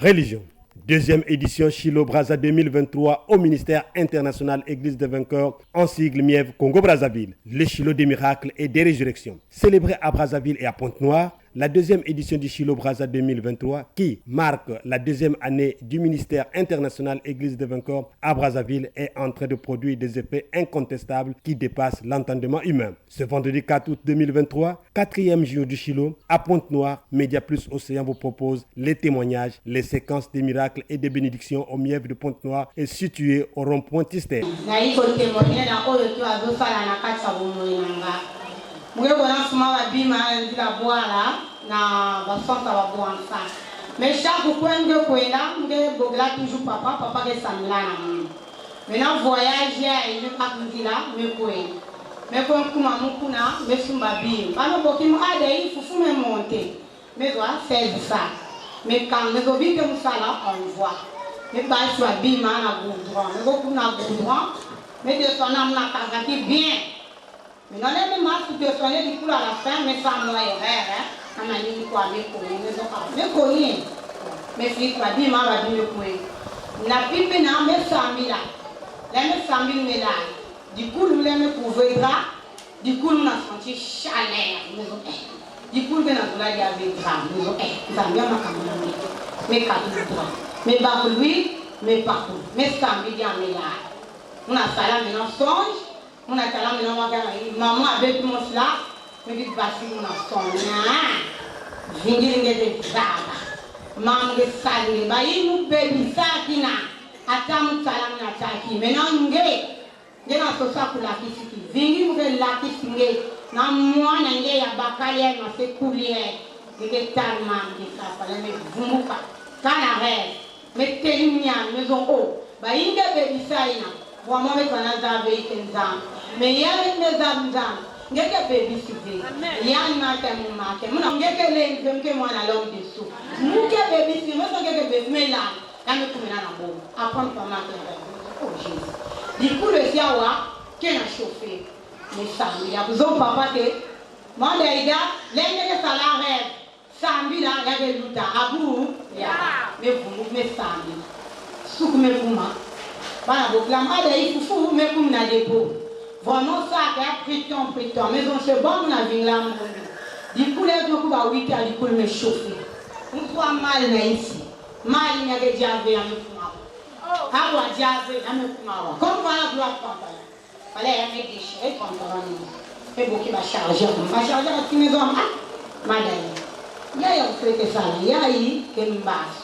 Religion. Deuxième édition Chilo-Brazza 2023 au ministère international Église des Vainqueurs en sigle Mièvre Congo-Brazzaville. Le Chilo des miracles et des résurrections. Célébré à Brazzaville et à Pointe-Noire, la deuxième édition du Chilo-Brazza 2023 qui marque la deuxième année du ministère international Église des Vainqueurs à Brazzaville est en train de produire des effets incontestables qui dépassent l'entendement humain. Ce vendredi 4 août 2023, quatrième jour du Chilo, à Pointe-Noire, Média Plus Océan vous propose les témoignages, les séquences des miracles et des bénédictions au Mièvre de Pointe-Noire et situé au rond-point Tisté. Mais chaque fois que je toujours papa qui s'amène. Maintenant voyage il ne pas me dire là mais quoi. Mais quand kuma mukuna mais sumbabi. Alors beaucoup m'ade il faut me monter. Mais doit faire ça. Mais quand me gobi que musala on voit. Mais pas soit bima na goudron. Mais beaucoup na goudron. Mais de son âme na kazaki bien. Mais non les masques de soigner du coup à la fin mais ça moi erreur hein. On a dit quoi mais connaît. Mais filles quoi bima va dire quoi. La pipe na me samila. La me samila me là. Du coup nous les me couvrira. Du coup nous a senti chaleur nous du coup que nous la y avait drame nous ça bien ma caméra. Mais quand mais pas lui mais pas mais samila me là. On a ça là maintenant songe. On a talent maintenant maman avec mon cela me dit passer mon songe. Vingir de drama. Maman de salir ba nous baby sakina. Atam salam na taki maintenant ngé ngena so sakula kisiki vingi muge la kisinge na mwana nge ya bakalia na sekulie ngé talma de kapala me vumuka kana re me telimia maison o ba inge baby saina vraiment me kanaza be kenza me yale me zamzam ngeke baby sive yani mata mumake muna ngeke le ngeke mwana long desu muke baby sive so ngeke baby me la kami kumina na bo apprendre par ma oh Jésus du coup le siawa qui a chauffé mais ça il y a besoin papa que moi d'aida l'engrais salaire sambi là il y a des luta abu ya mais vous me sambi souk me kuma bana boklam ada ifufu me kum na dépôt vraiment ça qui a pris temps mais on se bon on a vu là du coup les deux ba 8 heures du coup me chauffer on soit mal là ici mal n'y a que diable à me kuma hawa diable à me kuma comme voilà gloire papa fallait y mettre des chèques contrôler et beaucoup va charger à qui maison madame ya fait que ça ya yi que m'basse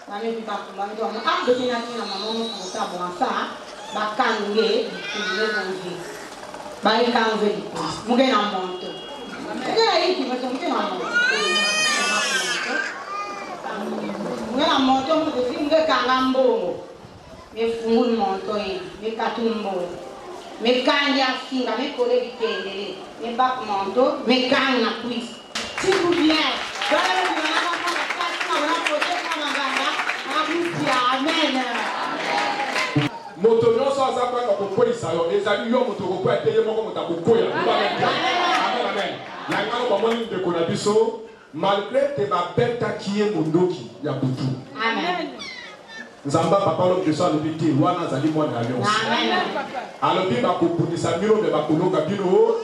mami pipa kuma ndo de kina kina maman ko ta bon ça ba kange le bonji ba kange muge na monto ngena yi ki mo muge na monto ngena monto mo de singe kangambo me fungul monto yi me katumbo me kanya singa me kole bitendele me ba monto me kana quiz si vous bien amen. Moto nyonso aza kwa kopolisa yo ezali yo moto ko kwa teye moko moto kokoya amen amen yanga ko moni de ko na biso malgré te ba beta kiye mondoki ya butu amen nzamba papa lo de so alobiti wana zali mwana alliance amen alobi ba ko punisa miro de ba koloka bino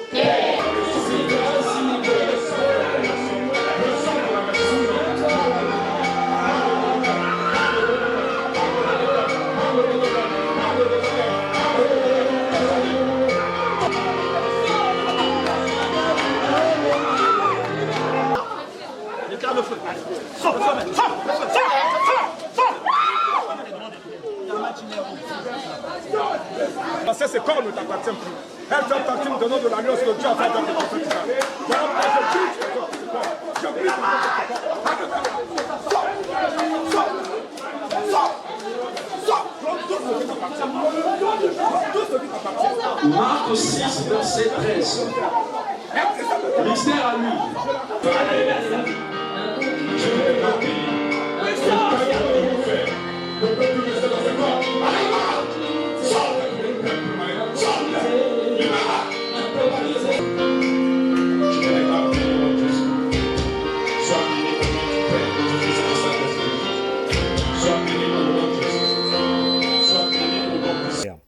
Parce que ce corps ne t'appartient plus. Elle fait partie du nom de l'alliance que Dieu a fait dans le prophète. Marc 6, verset 13. Mystère à lui.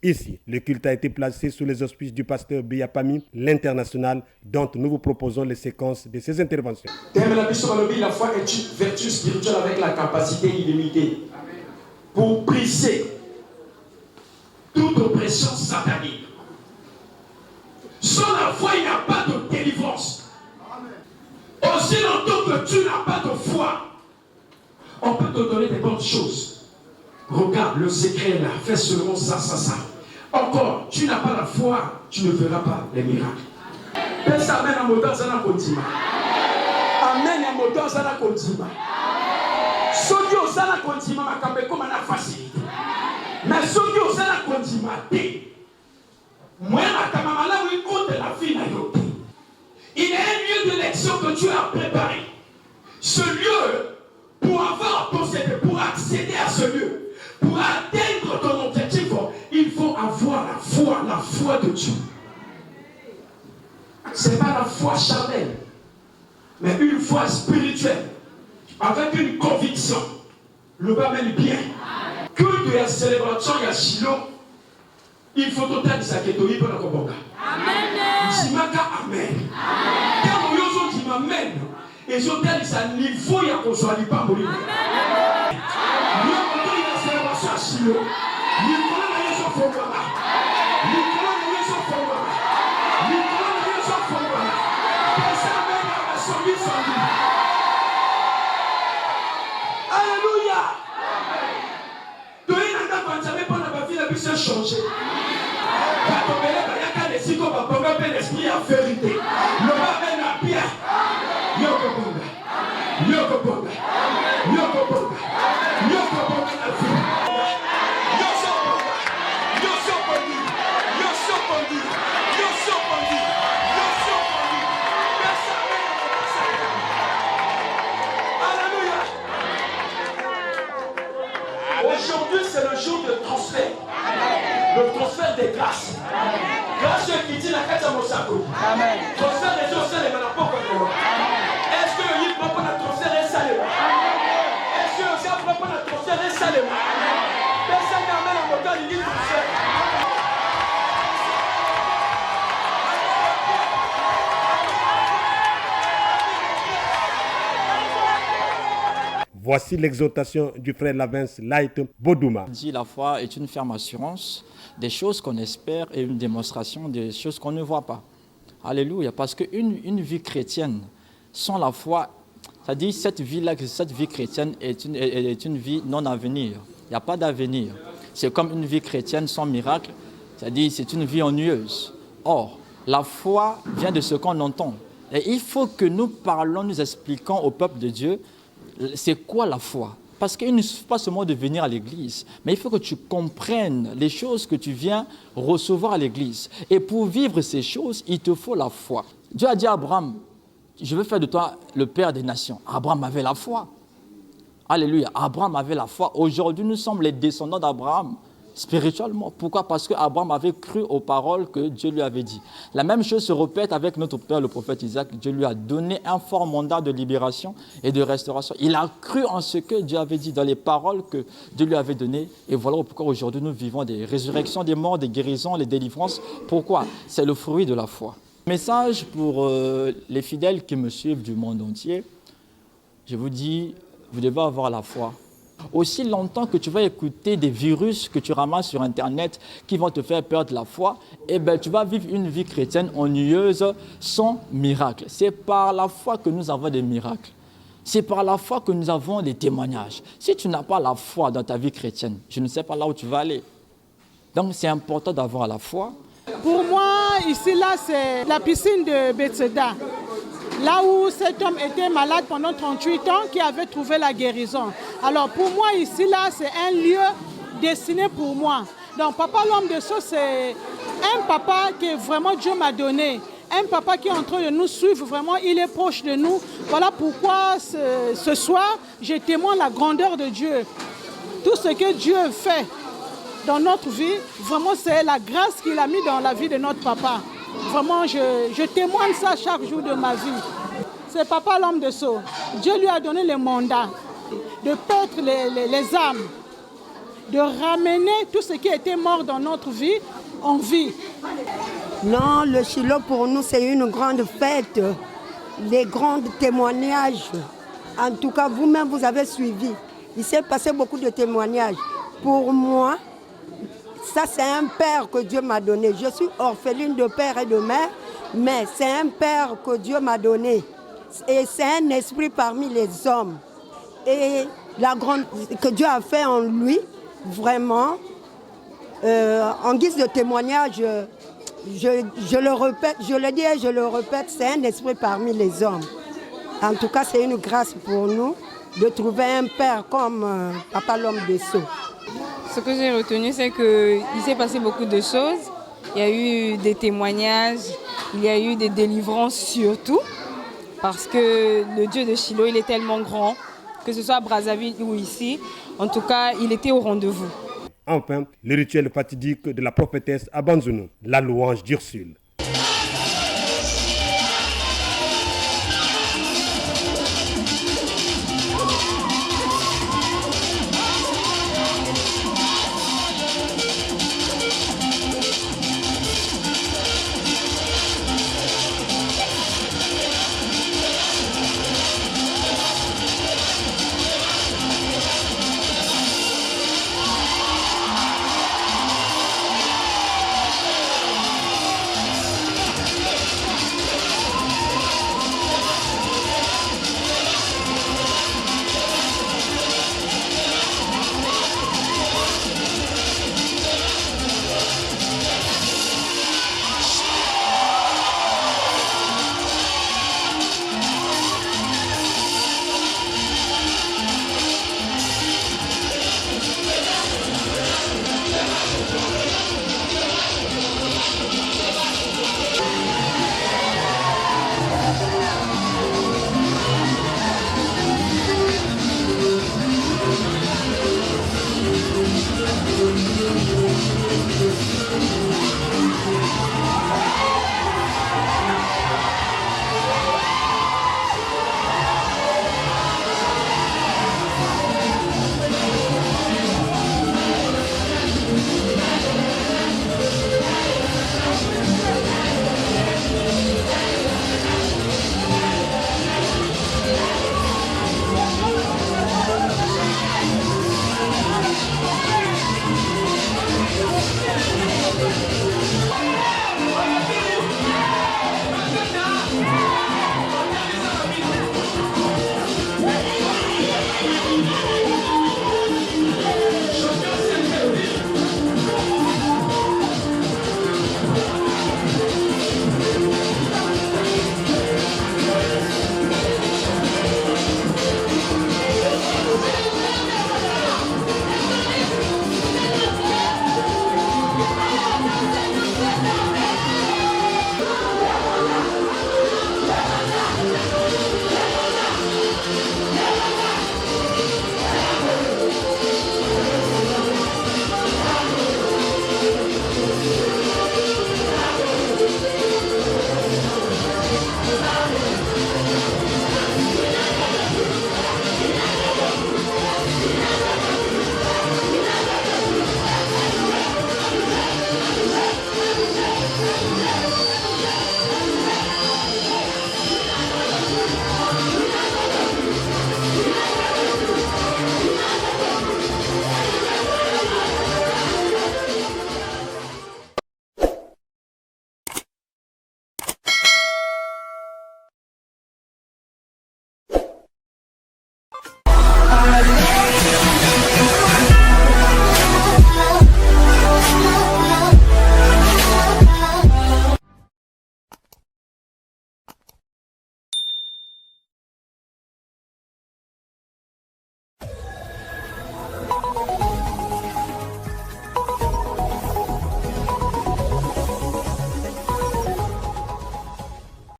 Ici, le culte a été placé sous les auspices du pasteur Biyapami, l'international, dont nous vous proposons les séquences de ses interventions. La foi est une vertu spirituelle avec la capacité illimitée pour briser toute oppression satanique. Sans la foi, il n'y a pas de délivrance. Aussi longtemps que tu n'as pas de foi, on peut te donner des bonnes choses. Regarde, le secret là, fais seulement ça. Encore, tu n'as pas la foi, tu ne verras pas les miracles. Pense amen à moto zana kontima. Amen à moto zana kontima. Soki ozana kontima makambe comme na facilité. Mais soki ozana kontima te. Moi makamama malamu contre la vie na yote. Il y a un lieu d'élection que tu as préparé. Ce lieu, pour avoir possédé, pour accéder à ce lieu, pour atteindre ton objectif, il faut avoir la foi de Dieu. Ce n'est pas la foi charnelle, mais une foi spirituelle, avec une conviction. Le bas mène bien. Que de la célébration, il y a Shiloh, il faut total saketori pour la Kobonga. Amen. Jimaka amen. Quand vous dit amen, et je tel ça niveau ya ko soit pas mourir. Amen. Nous avons une célébration à Shiloh. Nous connaissons la Yesu Fongwana. Nous connaissons la Yesu Fongwana. Nous connaissons la Yesu Fongwana. Personne même à celui sans lui. Alléluia. Toi il n'a pas jamais pas la vie la vie s'est changé. L'esprit en vérité. Le bas à Pierre. Yokobonga. Yokobonga. Yokobonga. Yokobonga la vie. Yosobondi. Yosobondi. Yosobondi. Yosobondi. Yosobondi. Alléluia. Aujourd'hui, c'est le jour de transfert. Le transfert des grâces. Grâce qui dit la carte à Mosako. Amen. Transfert des choses, c'est les manapoko. Est-ce que le livre propre de transfert est salé? Est-ce que le livre propre de transfert est salé? Personne n'amène un moteur, il dit transfert. Voici l'exhortation du frère Lavens Light Bodouma. La foi est une ferme assurance des choses qu'on espère et une démonstration des choses qu'on ne voit pas. Alléluia, parce qu'une vie chrétienne sans la foi, ça dit cette vie chrétienne est une vie non à venir. Il n'y a pas d'avenir. C'est comme une vie chrétienne sans miracle, c'est-à-dire c'est une vie ennuyeuse. Or, la foi vient de ce qu'on entend. Et il faut que nous parlons, nous expliquons au peuple de Dieu c'est quoi la foi. Parce qu'il ne suffit pas seulement de venir à l'église, mais il faut que tu comprennes les choses que tu viens recevoir à l'église. Et pour vivre ces choses, il te faut la foi. Dieu a dit à Abraham, je veux faire de toi le père des nations. Abraham avait la foi. Alléluia, Abraham avait la foi. Aujourd'hui, nous sommes les descendants d'Abraham spirituellement. Pourquoi? Parce qu'Abraham avait cru aux paroles que Dieu lui avait dit. La même chose se répète avec notre père, le prophète Isaac. Dieu lui a donné un fort mandat de libération et de restauration. Il a cru en ce que Dieu avait dit, dans les paroles que Dieu lui avait données. Et voilà pourquoi aujourd'hui nous vivons des résurrections des morts, des guérisons, les délivrances. Pourquoi? C'est le fruit de la foi. Message pour les fidèles qui me suivent du monde entier. Je vous dis, vous devez avoir la foi. Aussi longtemps que tu vas écouter des virus que tu ramasses sur Internet qui vont te faire perdre la foi, eh bien, tu vas vivre une vie chrétienne ennuyeuse sans miracle. C'est par la foi que nous avons des miracles. C'est par la foi que nous avons des témoignages. Si tu n'as pas la foi dans ta vie chrétienne, je ne sais pas là où tu vas aller. Donc, c'est important d'avoir la foi. Pour moi, ici, là, c'est la piscine de Bethesda. Là où cet homme était malade pendant 38 ans, qui avait trouvé la guérison. Alors pour moi, ici, là, c'est un lieu destiné pour moi. Donc Papa l'homme de Sceaux, c'est un papa que vraiment Dieu m'a donné. Un papa qui est en train de nous suivre, vraiment, il est proche de nous. Voilà pourquoi ce soir, je témoigne la grandeur de Dieu. Tout ce que Dieu fait dans notre vie, vraiment, c'est la grâce qu'il a mis dans la vie de notre papa. Vraiment, je témoigne ça chaque jour de ma vie. C'est Papa l'homme de Sceaux. Dieu lui a donné le mandat de paître les âmes. de ramener tout ce qui était mort dans notre vie en vie. Non, le Shiloh pour nous c'est une grande fête, des grands témoignages. En tout cas, vous-même vous avez suivi. Il s'est passé beaucoup de témoignages. Pour moi, ça c'est un père que Dieu m'a donné. Je suis orpheline de père et de mère, mais c'est un père que Dieu m'a donné. Et c'est un esprit parmi les hommes. Et la grande que Dieu a fait en lui, vraiment, en guise de témoignage, je le répète, je le dis et je le répète, c'est un esprit parmi les hommes. En tout cas, c'est une grâce pour nous de trouver un père comme Papa l'homme des Sceaux. Ce que j'ai retenu, c'est qu'il s'est passé beaucoup de choses. Il y a eu des témoignages, il y a eu des délivrances surtout, parce que le Dieu de Shiloh, il est tellement grand, que ce soit à Brazzaville ou ici, en tout cas, il était au rendez-vous. Enfin, le rituel fatidique de la prophétesse à Banzounou, la louange d'Ursule.